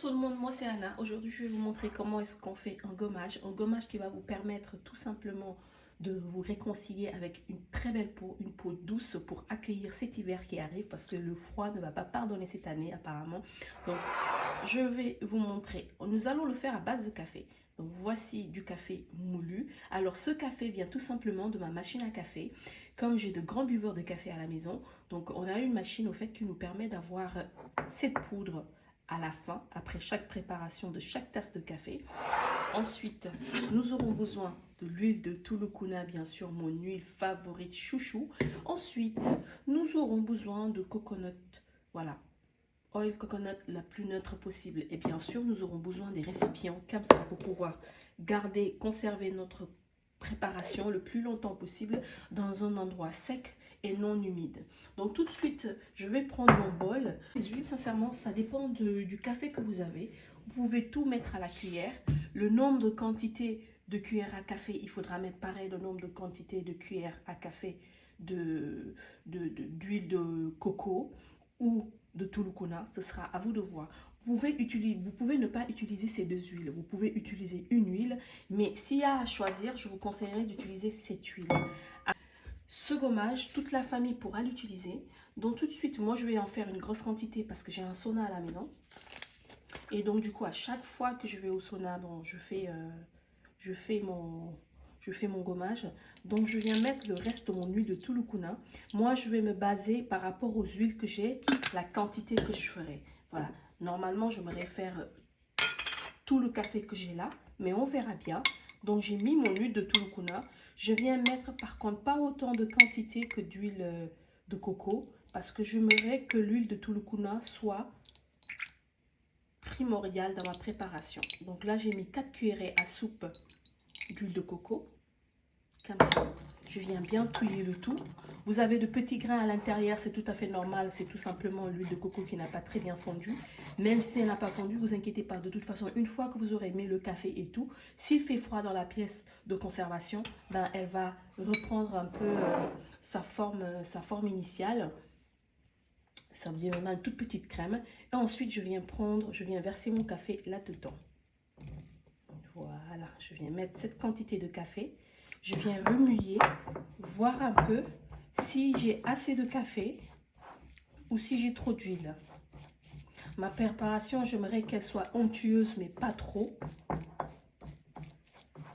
tout le monde, moi c'est Anna. Aujourd'hui, je vais vous montrer comment est-ce qu'on fait un gommage. Un gommage qui va vous permettre tout simplement de vous réconcilier avec une très belle peau, une peau douce pour accueillir cet hiver qui arrive parce que le froid ne va pas pardonner cette année apparemment. Donc, je vais vous montrer. Nous allons le faire à base de café. Donc, voici du café moulu. Alors, ce café vient tout simplement de ma machine à café. Comme j'ai de grands buveurs de café à la maison, donc on a une machine au fait qui nous permet d'avoir cette poudre à la fin, après chaque préparation de chaque tasse de café. Ensuite, nous aurons besoin de l'huile de Tulukuna, bien sûr, mon huile favorite chouchou. Ensuite, nous aurons besoin de coconut, voilà, oil coconut la plus neutre possible. Et bien sûr, nous aurons besoin des récipients comme ça pour pouvoir garder, conserver notre préparation le plus longtemps possible dans un endroit sec et non humide. Donc tout de suite, je vais prendre mon bol. Les huiles, sincèrement, ça dépend du café que vous avez. Vous pouvez tout mettre à la cuillère. Le nombre de quantités de cuillères à café, il faudra mettre pareil le nombre de quantités de cuillères à café d'huile de coco ou de Tulukuna. Ce sera à vous de voir. Vous pouvez ne pas utiliser ces deux huiles. Vous pouvez utiliser une huile, mais s'il y a à choisir, je vous conseillerais d'utiliser cette huile. Ce gommage, toute la famille pourra l'utiliser. Donc tout de suite, moi je vais en faire une grosse quantité parce que j'ai un sauna à la maison. Et donc du coup, à chaque fois que je vais au sauna, bon, je fais mon gommage. Donc je viens mettre le reste de mon huile de Tulukuna. Moi, je vais me baser par rapport aux huiles que j'ai, la quantité que je ferai. Voilà. Normalement, je me réfère tout le café que j'ai là, mais on verra bien. Donc j'ai mis mon huile de Tulukuna. Je viens mettre par contre pas autant de quantité que d'huile de coco parce que j'aimerais que l'huile de Tulukuna soit primordiale dans ma préparation. Donc là j'ai mis 4 cuillerées à soupe d'huile de coco. Comme ça, je viens bien touiller le tout. Vous avez de petits grains à l'intérieur, c'est tout à fait normal. C'est tout simplement l'huile de coco qui n'a pas très bien fondu. Même si elle n'a pas fondu, vous inquiétez pas. De toute façon, une fois que vous aurez mis le café et tout, s'il fait froid dans la pièce de conservation, ben, elle va reprendre un peu sa forme initiale. Ça veut dire qu'on a une toute petite crème. Et ensuite, je viens verser mon café là-dedans. Voilà, je viens mettre cette quantité de café. Je viens remuer, voir un peu si j'ai assez de café ou si j'ai trop d'huile. Ma préparation, j'aimerais qu'elle soit onctueuse, mais pas trop.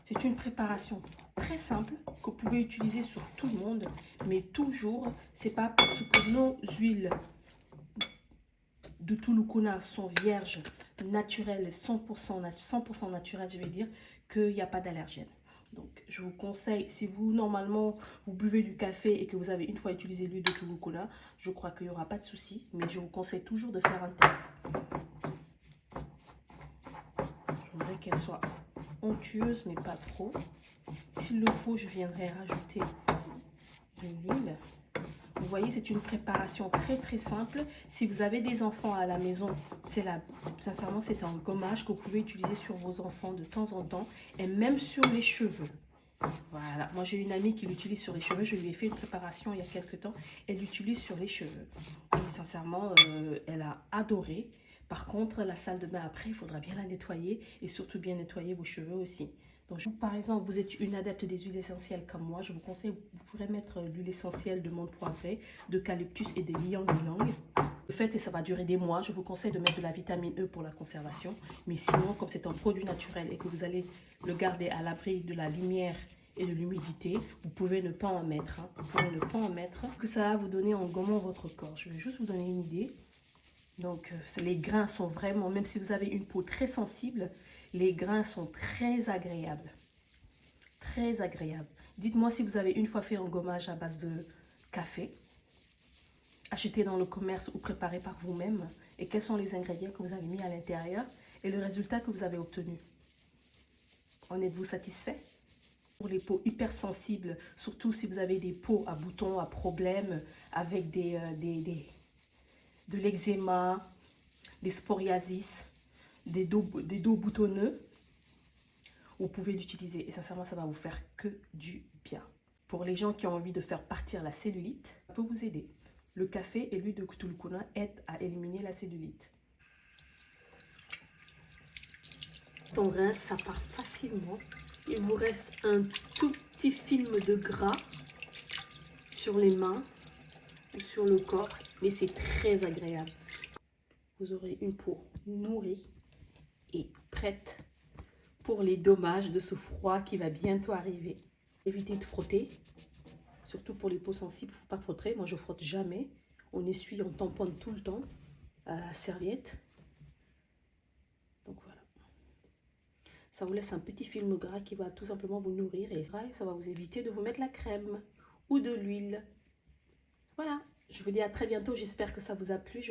C'est une préparation très simple que vous pouvez utiliser sur tout le monde, mais toujours, c'est pas parce que nos huiles de Tulukuna sont vierges, naturelles, 100% naturelles, je vais dire, qu'il n'y a pas d'allergène. Donc, je vous conseille, si vous, normalement, vous buvez du café et que vous avez une fois utilisé l'huile de Tulukuna, je crois qu'il n'y aura pas de souci, mais je vous conseille toujours de faire un test. Je voudrais qu'elle soit onctueuse, mais pas trop. S'il le faut, je viendrai rajouter de l'huile. Vous voyez, c'est une préparation très simple. Si vous avez des enfants à la maison, sincèrement, c'est un gommage que vous pouvez utiliser sur vos enfants de temps en temps et même sur les cheveux. Voilà, moi j'ai une amie qui l'utilise sur les cheveux. Je lui ai fait une préparation il y a quelques temps. Elle l'utilise sur les cheveux. Et sincèrement, elle a adoré. Par contre, la salle de bain après, il faudra bien la nettoyer et surtout bien nettoyer vos cheveux aussi. Donc, par exemple, vous êtes une adepte des huiles essentielles comme moi, je vous conseille, vous pourrez mettre l'huile essentielle de menthe poivrée, d'eucalyptus et de ylang-ylang. Faites et ça va durer des mois. Je vous conseille de mettre de la vitamine E pour la conservation. Mais sinon, comme c'est un produit naturel et que vous allez le garder à l'abri de la lumière et de l'humidité, vous pouvez ne pas en mettre. Vous pouvez ne pas en mettre. Que ça va vous donner en gommant votre corps. Je vais juste vous donner une idée. Donc, les grains sont vraiment, même si vous avez une peau très sensible, les grains sont très agréables. Très agréables. Dites-moi si vous avez une fois fait un gommage à base de café, acheté dans le commerce ou préparé par vous-même, et quels sont les ingrédients que vous avez mis à l'intérieur et le résultat que vous avez obtenu. En êtes-vous satisfait? Pour les peaux hypersensibles, surtout si vous avez des peaux à boutons, à problèmes, avec de l'eczéma, des psoriasis, des dos boutonneux, vous pouvez l'utiliser et sincèrement ça va vous faire que du bien. Pour les gens qui ont envie de faire partir la cellulite, ça peut vous aider. Le café et l'huile de Tulukuna aident à éliminer la cellulite. on rince, ça part facilement. Il vous reste un tout petit film de gras sur les mains ou sur le corps, mais c'est très agréable. Vous aurez une peau nourrie et prête pour les dommages de ce froid qui va bientôt arriver. Évitez de frotter, surtout pour les peaux sensibles, il ne faut pas frotter. Moi, je ne frotte jamais. On essuie, on tamponne tout le temps à la serviette. Donc voilà. Ça vous laisse un petit film gras qui va tout simplement vous nourrir et ça va vous éviter de vous mettre la crème ou de l'huile. Voilà, je vous dis à très bientôt. J'espère que ça vous a plu.